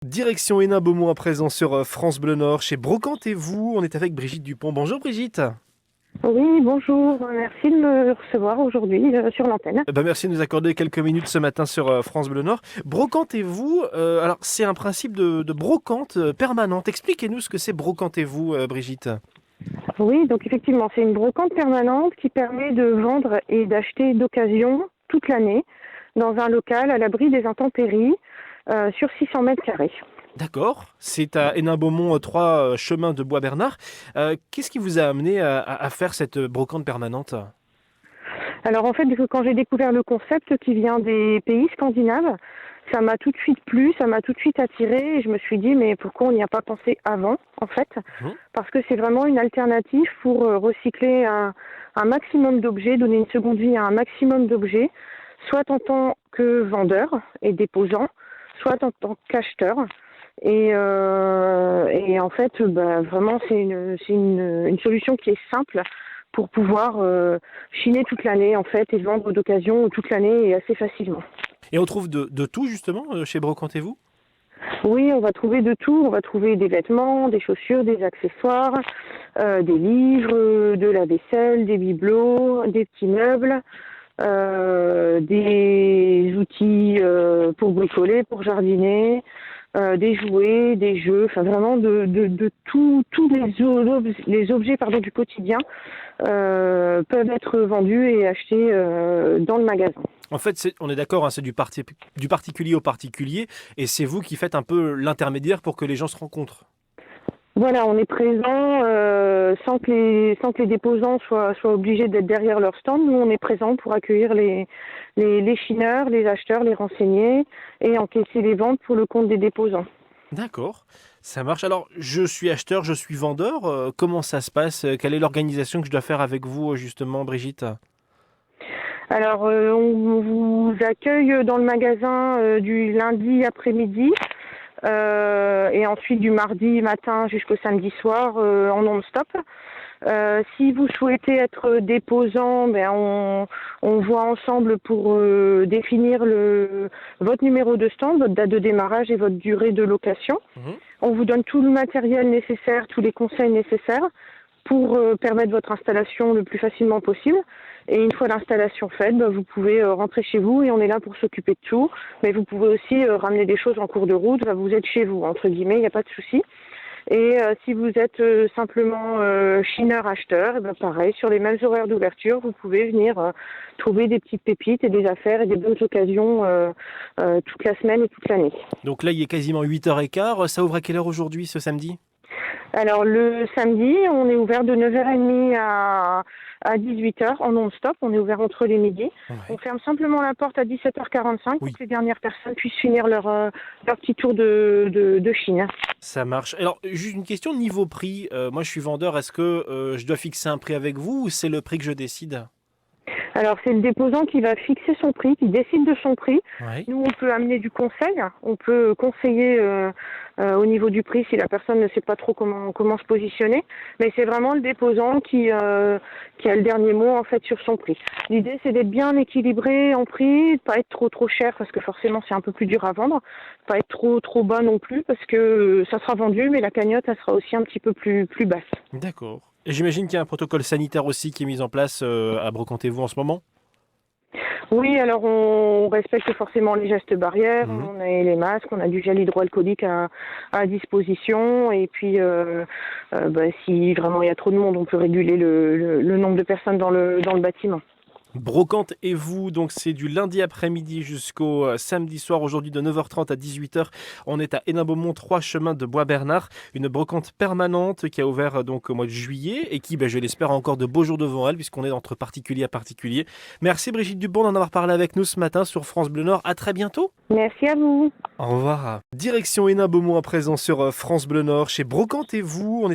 Direction Hénin-Beaumont à présent sur France Bleu Nord, chez Brocantez-vous. On est avec Brigitte Dupont. Bonjour Brigitte. Oui, bonjour. Merci de me recevoir aujourd'hui sur l'antenne. Merci de nous accorder quelques minutes ce matin sur France Bleu Nord. Brocantez-vous, alors c'est un principe de brocante permanente. Expliquez-nous ce que c'est Brocantez-vous, Brigitte. Oui, donc effectivement, c'est une brocante permanente qui permet de vendre et d'acheter d'occasion toute l'année dans un local à l'abri des intempéries sur 600 mètres carrés. D'accord, c'est à Hénin-Beaumont, 3 chemins de Bois-Bernard. Qu'est-ce qui vous a amené à faire cette brocante permanente? Alors en fait, quand j'ai découvert le concept qui vient des pays scandinaves, ça m'a tout de suite plu, ça m'a tout de suite attiré et je me suis dit mais pourquoi on n'y a pas pensé avant en fait? Mhm. Parce que c'est vraiment une alternative pour recycler un maximum d'objets, donner une seconde vie à un maximum d'objets, soit en tant que vendeur et déposant, soit en tant qu'acheteur. Et en fait, vraiment, c'est une solution qui est simple pour pouvoir chiner toute l'année en fait et vendre d'occasion toute l'année et assez facilement. Et on trouve de tout justement chez Brocantez-vous? Oui, on va trouver de tout. On va trouver des vêtements, des chaussures, des accessoires, des livres, de la vaisselle, des bibelots, des petits meubles, des outils pour bricoler, pour jardiner, des jouets, des jeux, enfin vraiment de tous les objets du quotidien peuvent être vendus et achetés dans le magasin. En fait, on est d'accord, hein, c'est du particulier au particulier, et c'est vous qui faites un peu l'intermédiaire pour que les gens se rencontrent. Voilà, on est présent sans que les déposants soient obligés d'être derrière leur stand. Nous, on est présent pour accueillir les chineurs, les acheteurs, les renseigner et encaisser les ventes pour le compte des déposants. D'accord, ça marche. Alors, je suis acheteur, je suis vendeur. Comment ça se passe? Quelle est l'organisation que je dois faire avec vous, justement, Brigitte? Alors, on vous accueille dans le magasin du lundi après-midi et ensuite du mardi matin jusqu'au samedi soir en non-stop. Si vous souhaitez être déposant, on voit ensemble pour définir votre numéro de stand, votre date de démarrage et votre durée de location. Mhm. On vous donne tout le matériel nécessaire, tous les conseils nécessaires pour permettre votre installation le plus facilement possible. Et une fois l'installation faite, vous pouvez rentrer chez vous et on est là pour s'occuper de tout. Mais vous pouvez aussi ramener des choses en cours de route. Vous êtes chez vous, entre guillemets, il n'y a pas de souci. Et si vous êtes simplement chineur-acheteur, pareil, sur les mêmes horaires d'ouverture, vous pouvez venir trouver des petites pépites et des affaires et des bonnes occasions toute la semaine et toute l'année. Donc là, il est quasiment 8h15. Ça ouvre à quelle heure aujourd'hui, ce samedi? Alors le samedi, on est ouvert de 9h30 à 18h en non-stop. On est ouvert entre les midis. On Ouais. ferme simplement la porte à 17h45 pour Oui, que les dernières personnes puissent finir leur petit tour de Chine. ça marche. Alors, juste une question niveau prix. Moi, je suis vendeur. Est-ce que je dois fixer un prix avec vous ou c'est le prix que je décide? Alors c'est le déposant qui va fixer son prix, qui décide de son prix. Ouais. Nous, on peut amener du conseil, on peut conseiller au niveau du prix si la personne ne sait pas trop comment se positionner. Mais c'est vraiment le déposant qui a le dernier mot en fait sur son prix. L'idée, c'est d'être bien équilibré en prix, de pas être trop cher parce que forcément c'est un peu plus dur à vendre, pas être trop bas non plus parce que ça sera vendu, mais la cagnotte, elle sera aussi un petit peu plus basse. D'accord. Et j'imagine qu'il y a un protocole sanitaire aussi qui est mis en place à Brocantez-vous en ce moment? Oui, alors on respecte forcément les gestes barrières, Mhm. on a les masques, on a du gel hydroalcoolique à disposition et puis si vraiment il y a trop de monde, on peut réguler le nombre de personnes dans le bâtiment. Brocante et vous, donc c'est du lundi après-midi jusqu'au samedi soir, aujourd'hui de 9h30 à 18h. On est à Hénin-Beaumont, 3 chemins de Bois-Bernard, une brocante permanente qui a ouvert donc au mois de juillet et qui, je l'espère, a encore de beaux jours devant elle puisqu'on est entre particulier à particulier. Merci Brigitte Dupont d'en avoir parlé avec nous ce matin sur France Bleu Nord. À très bientôt. Merci à vous. Au revoir. Direction Hénin-Beaumont à présent sur France Bleu Nord, chez Brocante et vous. On est